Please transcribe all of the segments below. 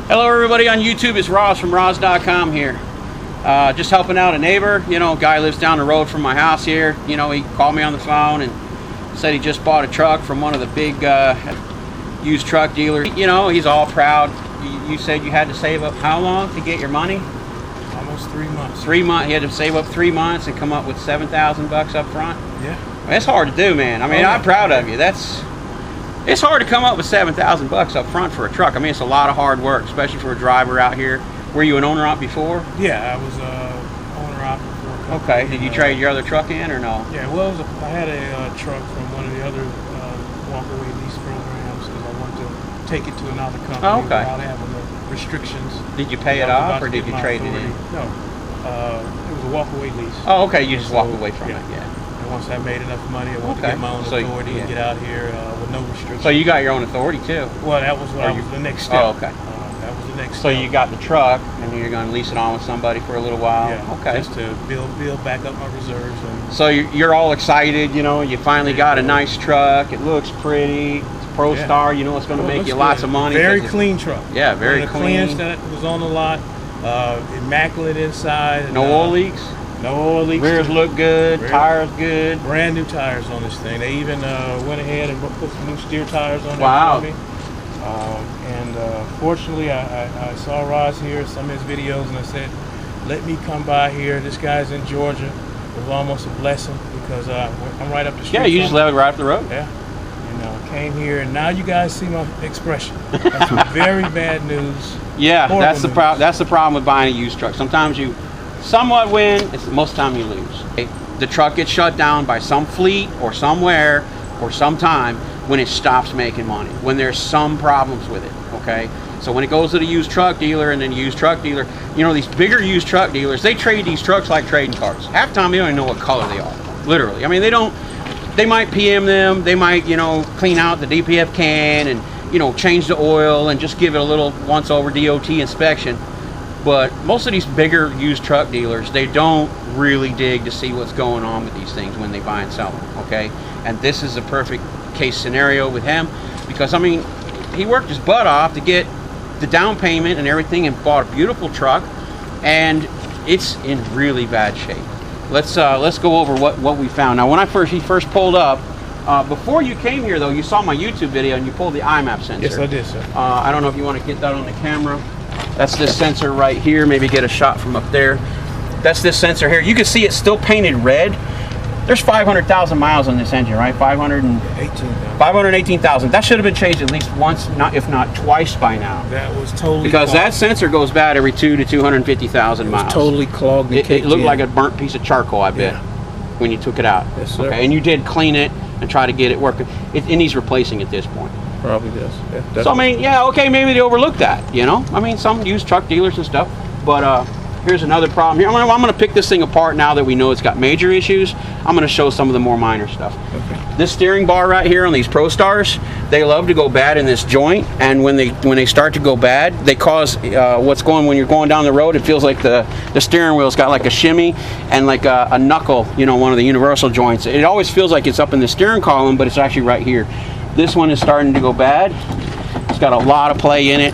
Hello everybody on YouTube, it's Rawze from Rawze.com here. Just helping out a neighbor, guy lives down the road from my house here. He called me on the phone and said he just bought a truck from one of the big used truck dealers. He's all proud. You said you had to save up how long to get your money? Almost 3 months. 3 months. He had to save up 3 months and come up with $7,000 up front? Yeah. That's hard to do, man. I'm proud of you. It's hard to come up with $7,000 up front for a truck. It's a lot of hard work, especially for a driver out here. Were you an owner-op before? Yeah, I was owner-op before a company. Okay. Did you trade your other truck in or no? Yeah, well, I had a truck from one of the other walk-away lease programs because I wanted to take it to another company without having the restrictions. Did you pay it off or did you trade it in? No, it was a walk-away lease. Oh, okay. You just walked away from it, yeah. Once I made enough money, I wanted to get my own authority and get out here with no restrictions. So you got your own authority too? Well, that was the next step. Oh, okay. That was the next step. So you got the truck and you're going to lease it on with somebody for a little while? Yeah, okay. Just to build back up my reserves. So you're all excited, you finally got a nice truck. It looks pretty. It's Pro Star, it's going to make you lots of money. Very clean truck. Yeah, very clean. cleanest that was on the lot. Immaculate inside. No oil leaks? No oil leaks. Rears look good. Tires good. Brand new tires on this thing. They even went ahead and put some new steer tires on wow. there for me. Fortunately, I saw Rawze here, some of his videos, and I said, let me come by here. This guy's in Georgia. It was almost a blessing because I'm right up the street. Yeah, you just live right up the road. Yeah. Came here, and now you guys see my expression. That's some very bad news. Yeah, that's the problem. That's the problem with buying a used truck. Sometimes you somewhat win. Most of the time you lose. The truck gets shut down by some fleet or somewhere or sometime when it stops making money. When there's some problems with it. Okay. So when it goes to the used truck dealer and then used truck dealer, these bigger used truck dealers, they trade these trucks like trading cards. Half the time they don't even know what color they are. Literally. They don't. They might PM them, they might, clean out the DPF can and, change the oil and just give it a little once over DOT inspection. But most of these bigger used truck dealers, they don't really dig to see what's going on with these things when they buy and sell them, okay? And this is a perfect case scenario with him because, he worked his butt off to get the down payment and everything and bought a beautiful truck, and it's in really bad shape. Let's go over what we found. Now, when he first pulled up, before you came here though, you saw my YouTube video and you pulled the IMAP sensor. Yes, I did, sir. I don't know if you want to get that on the camera. That's this sensor right here. Maybe get a shot from up there. That's this sensor here. You can see it's still painted red. There's 500,000 miles on this engine, right? 518,000. That should have been changed at least once, if not twice by now. That was totally because that sensor goes bad every 200,000 to 250,000 miles. It was totally clogged. It looked like a burnt piece of charcoal, I bet, when you took it out. Yes, sir. Okay, and you did clean it and try to get it working. It needs replacing at this point. Probably does. Yeah, so maybe they overlooked that. Some used truck dealers and stuff, but. Here's another problem here. I'm going to pick this thing apart now that we know it's got major issues. I'm going to show some of the more minor stuff. Okay. This steering bar right here on these Pro Stars, they love to go bad in this joint, and when they start to go bad, they cause when you're going down the road, it feels like the steering wheel's got like a shimmy and like a knuckle, one of the universal joints. It always feels like it's up in the steering column, but it's actually right here. This one is starting to go bad. It's got a lot of play in it.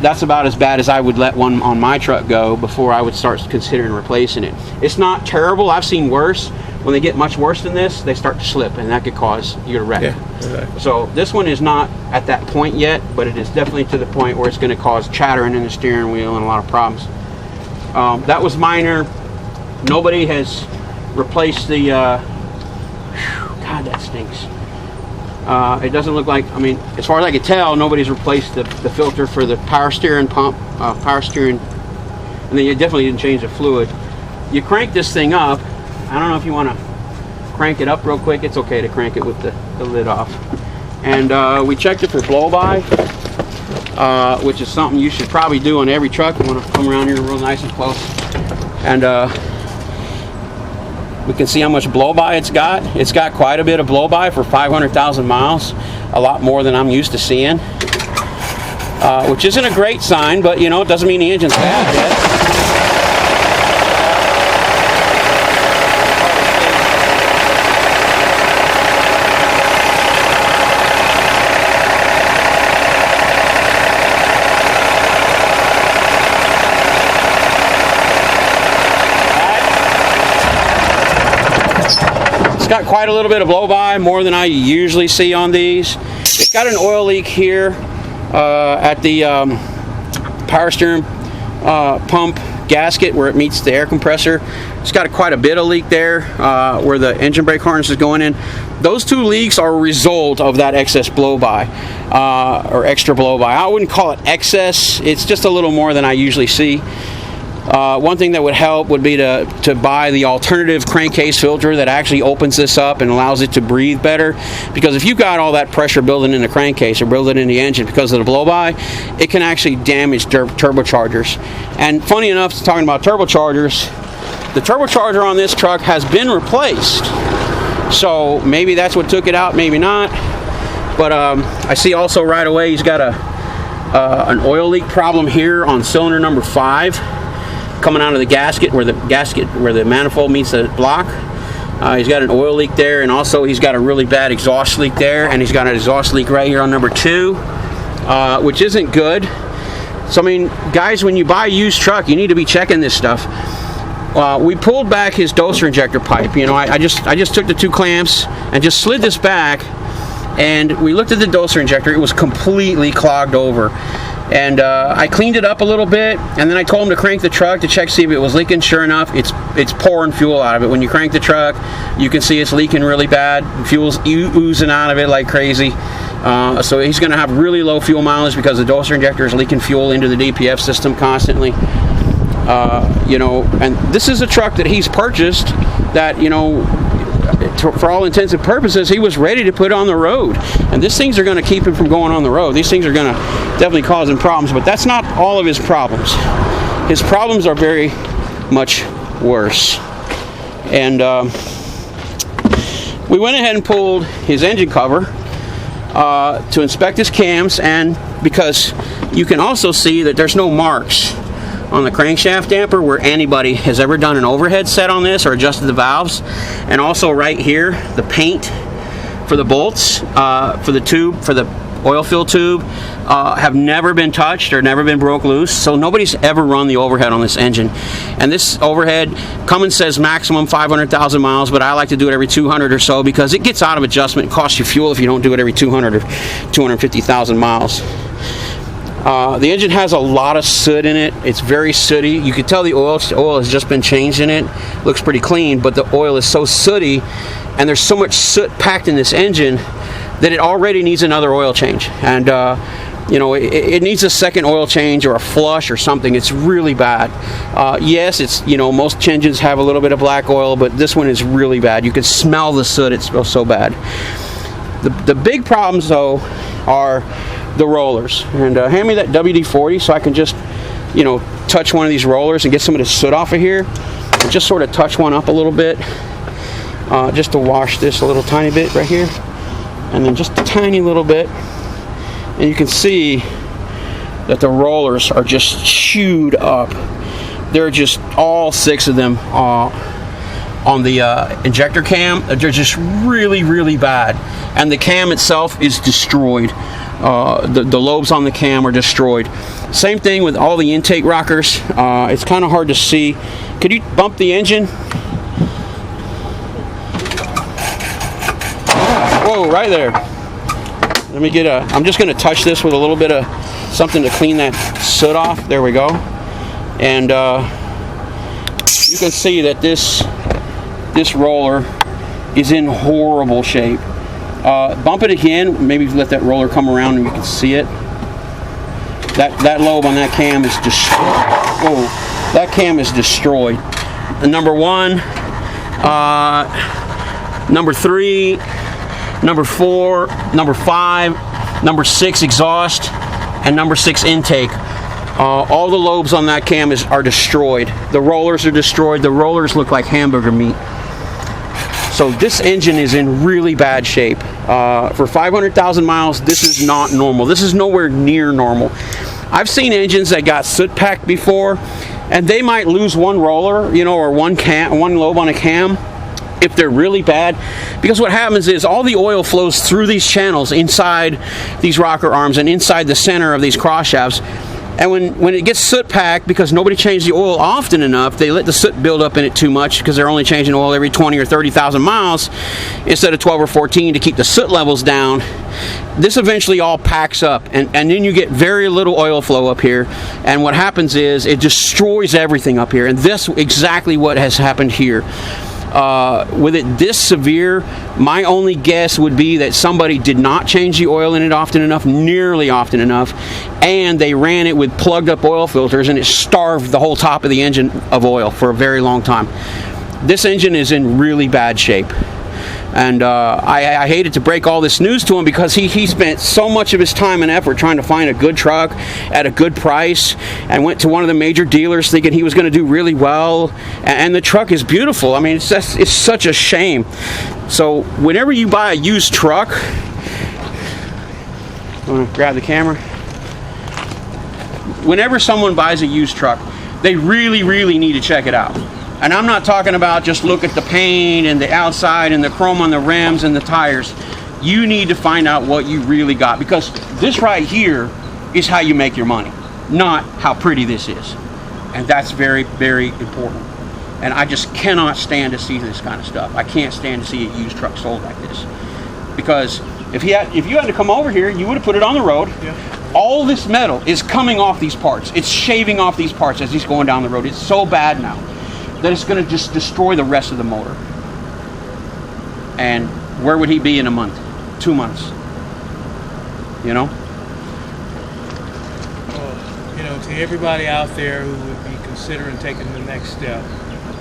That's about as bad as I would let one on my truck go before I would start considering replacing it. It's not terrible. I've seen worse. When they get much worse than this, they start to slip, and that could cause you to wreck. Yeah, exactly. So this one is not at that point yet, but it is definitely to the point where it's going to cause chattering in the steering wheel and a lot of problems. That was minor. Nobody has replaced the... God, that stinks. It doesn't look like, as far as I can tell, nobody's replaced the filter for the power steering pump, and then you definitely didn't change the fluid. You crank this thing up. I don't know if you want to crank it up real quick. It's okay to crank it with the lid off. And we checked it for blow-by, which is something you should probably do on every truck. You want to come around here real nice and close. And we can see how much blow-by it's got. It's got quite a bit of blow-by for 500,000 miles, a lot more than I'm used to seeing, which isn't a great sign, but it doesn't mean the engine's bad yet. It's got quite a little bit of blow-by, more than I usually see on these. It's got an oil leak here at the power steering pump gasket where it meets the air compressor. It's got quite a bit of leak there where the engine brake harness is going in. Those two leaks are a result of that excess blow-by or extra blow-by. I wouldn't call it excess. It's just a little more than I usually see. One thing that would help would be to buy the alternative crankcase filter that actually opens this up and allows it to breathe better. Because if you've got all that pressure building in the crankcase or building in the engine because of the blow-by, it can actually damage turbochargers. And funny enough, talking about turbochargers, the turbocharger on this truck has been replaced. So maybe that's what took it out, maybe not. But I see also right away he's got an oil leak problem here on cylinder number 5. Coming out of the gasket where the manifold meets the block. He's got an oil leak there, and also he's got a really bad exhaust leak there, and he's got an exhaust leak right here on number 2, which isn't good. So I mean, guys, when you buy a used truck, you need to be checking this stuff. We pulled back his doser injector pipe. You know, I just took the 2 clamps and just slid this back, and we looked at the doser injector. It was completely clogged over. And I cleaned it up a little bit, and then I told him to crank the truck to check, see if it was leaking. Sure enough, it's pouring fuel out of it. When you crank the truck, you can see it's leaking really bad. Fuel's oozing out of it like crazy. So he's going to have really low fuel mileage because the doser injector is leaking fuel into the DPF system constantly. You know, and this is a truck that he's purchased that, you know, for all intents and purposes, he was ready to put on the road. And these things are going to keep him from going on the road. These things are going to definitely cause him problems, but that's not all of his problems. His problems are very much worse. And we went ahead and pulled his engine cover to inspect his cams, and because you can also see that there's no marks on the crankshaft damper where anybody has ever done an overhead set on this or adjusted the valves. And also right here, the paint for the bolts for the tube, for the oil fill tube, have never been touched or never been broke loose. So nobody's ever run the overhead on this engine. And this overhead, Cummins says maximum 500,000 miles, but I like to do it every 200 or so because it gets out of adjustment and costs you fuel if you don't do it every 200 or 250,000 miles. The engine has a lot of soot in it. It's very sooty. You can tell the oil has just been changed in it. Looks pretty clean, but the oil is so sooty, and there's so much soot packed in this engine that it already needs another oil change. And you know, it needs a second oil change or a flush or something. It's really bad. Yes, it's, you know, most engines have a little bit of black oil, but this one is really bad. You can smell the soot. It smells so bad. The big problems though are the rollers. And hand me that WD-40 so I can just, you know, touch one of these rollers and get some of the soot off of here. And just sort of touch one up a little bit, just to wash this a little tiny bit right here, and then just a tiny little bit, and you can see that the rollers are just chewed up. They're just all 6 of them on the injector cam. They're just really bad, and the cam itself is destroyed. The lobes on the cam are destroyed. Same thing with all the intake rockers. It's kind of hard to see. Could you bump the engine? Whoa, right there. Let me get I'm just going to touch this with a little bit of something to clean that soot off. There we go. And you can see that this roller is in horrible shape. Bump it again, maybe let that roller come around and you can see it. That lobe on that cam is destroyed. Whoa, that cam is destroyed. Number 1, number 3, number 4, number 5, number 6 exhaust, and number 6 intake. All the lobes on that cam are destroyed. The rollers are destroyed. The rollers look like hamburger meat. So this engine is in really bad shape. For 500,000 miles, this is not normal. This is nowhere near normal. I've seen engines that got soot packed before, and they might lose one roller, you know, or one lobe on a cam if they're really bad. Because what happens is all the oil flows through these channels inside these rocker arms and inside the center of these cross shafts. And when it gets soot packed, because nobody changed the oil often enough, they let the soot build up in it too much, because they're only changing oil every 20 or 30,000 miles instead of 12 or 14 to keep the soot levels down. This eventually all packs up, and then you get very little oil flow up here, and what happens is it destroys everything up here, and this exactly what has happened here. With it this severe, my only guess would be that somebody did not change the oil in it often enough, nearly often enough, and they ran it with plugged up oil filters, and it starved the whole top of the engine of oil for a very long time. This engine is in really bad shape. And I hated to break all this news to him, because he spent so much of his time and effort trying to find a good truck at a good price, and went to one of the major dealers thinking he was going to do really well. And the truck is beautiful. I mean, it's such a shame. So whenever you buy a used truck, I'm going to grab the camera. Whenever someone buys a used truck, they really, really need to check it out. And I'm not talking about just look at the paint and the outside and the chrome on the rims and the tires. You need to find out what you really got, because this right here is how you make your money, not how pretty this is. And that's very, very important. And I just cannot stand to see this kind of stuff. I can't stand to see a used truck sold like this. Because if you had to come over here, you would have put it on the road. Yeah. All this metal is coming off these parts. It's shaving off these parts as he's going down the road. It's so bad now that it's going to just destroy the rest of the motor. And where would he be in a month? 2 months? You know? Well, you know, to everybody out there who would be considering taking the next step,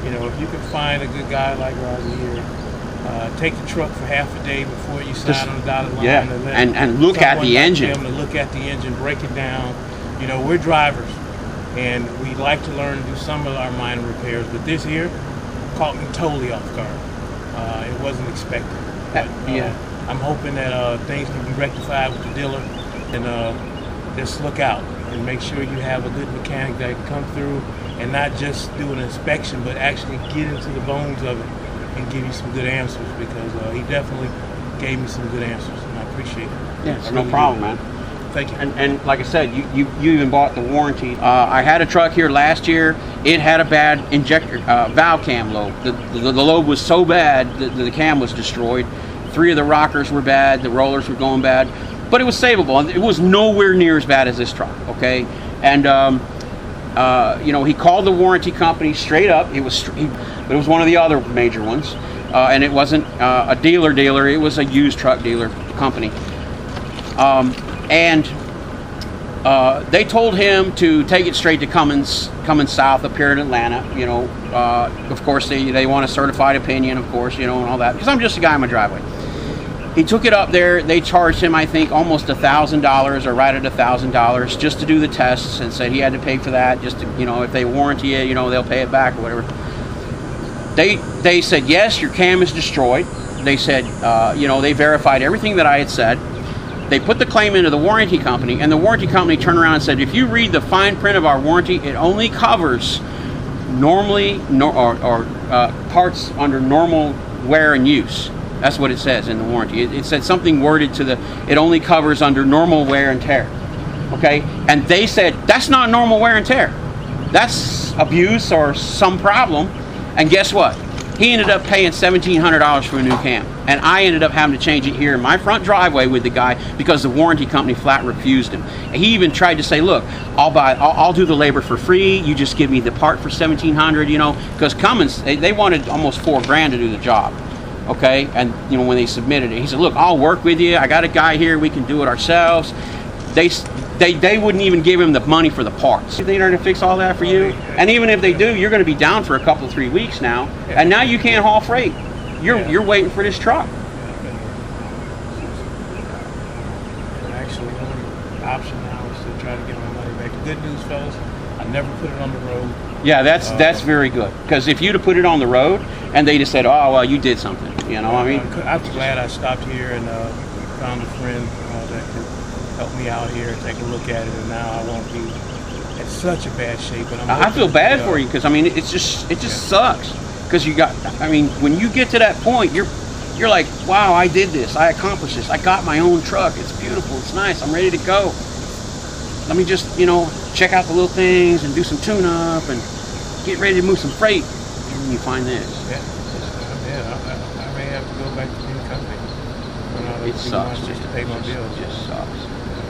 you know, if you can find a good guy like Rawze here, take the truck for half a day before you sign on the dotted line. Yeah, and look at the engine. To look at the engine, break it down. You know, we're drivers, and we like to learn to do some of our minor repairs, but this here caught me totally off guard. It wasn't expected. But, I'm hoping that things can be rectified with the dealer, and just look out and make sure you have a good mechanic that can come through and not just do an inspection, but actually get into the bones of it and give you some good answers, because he definitely gave me some good answers, and I appreciate it. Yeah, it's no problem, man. Thank you. And like I said, you even bought the warranty. I had a truck here last year. It had a bad injector valve cam lobe. The lobe was so bad that the cam was destroyed. 3 of the rockers were bad. The rollers were going bad. But it was savable. It was nowhere near as bad as this truck, okay? And, you know, he called the warranty company straight up. But it was one of the other major ones. And it wasn't a dealer. It was a used truck dealer company. And they told him to take it straight to Cummins South up here in Atlanta. You know, of course they want a certified opinion, of course, you know, and all that, because I'm just a guy in my driveway. He took it up there. They charged him, I think, almost $1,000 or right at $1,000 just to do the tests, and said he had to pay for that. Just to, you know, if they warranty it, you know, they'll pay it back or whatever. They said, yes, your cam is destroyed. They said, you know, they verified everything that I had said. They put the claim into the warranty company, and the warranty company turned around and said, if you read the fine print of our warranty, it only covers parts under normal wear and use. That's what it says in the warranty. It said something worded to it only covers under normal wear and tear. Okay? And they said, that's not normal wear and tear. That's abuse or some problem. And guess what? He ended up paying $1,700 for a new cam. And I ended up having to change it here in my front driveway with the guy, because the warranty company flat refused him. And he even tried to say, look, I'll do the labor for free. You just give me the part for $1,700, you know, because Cummins, they wanted almost $4,000 to do the job. Okay, and you know, when they submitted it, he said, look, I'll work with you. I got a guy here, we can do it ourselves. They wouldn't even give him the money for the parts. They're going to fix all that for you. And even if they do, you're going to be down for a couple, 3 weeks now. And now you can't haul freight. You're waiting for this truck. Actually, the only option now is to try to get my money back. The good news, fellas, I never put it on the road. Yeah, that's very good. Because if you'd have put it on the road and they just said, oh, well, you did something, you know, I mean. I'm glad I stopped here and found a friend that could help me out here and take a look at it, and now I won't be in such a bad shape. But I feel bad for you, because I mean, it just sucks. Because when you get to that point, you're like, wow, I did this, I accomplished this, I got my own truck, it's beautiful, it's nice, I'm ready to go. Let me just, you know, check out the little things and do some tune-up and get ready to move some freight, and then you find this. I may have to go back to the company. It sucks. Just to pay my bills. It just sucks.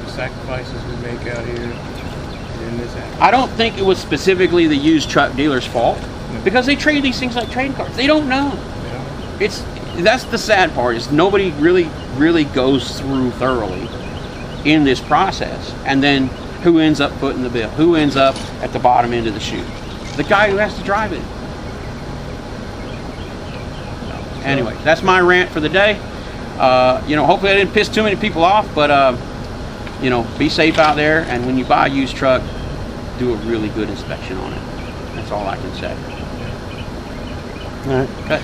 The sacrifices we make out here in this act. I don't think it was specifically the used truck dealer's fault, because they trade these things like trading cards. They don't know. That's the sad part, is nobody really goes through thoroughly in this process. And then who ends up footing the bill? Who ends up at the bottom end of the chute? The guy who has to drive it. Anyway, that's my rant for the day. Hopefully I didn't piss too many people off, but be safe out there, and when you buy a used truck, do a really good inspection on it. That's all I can say. All right. Okay.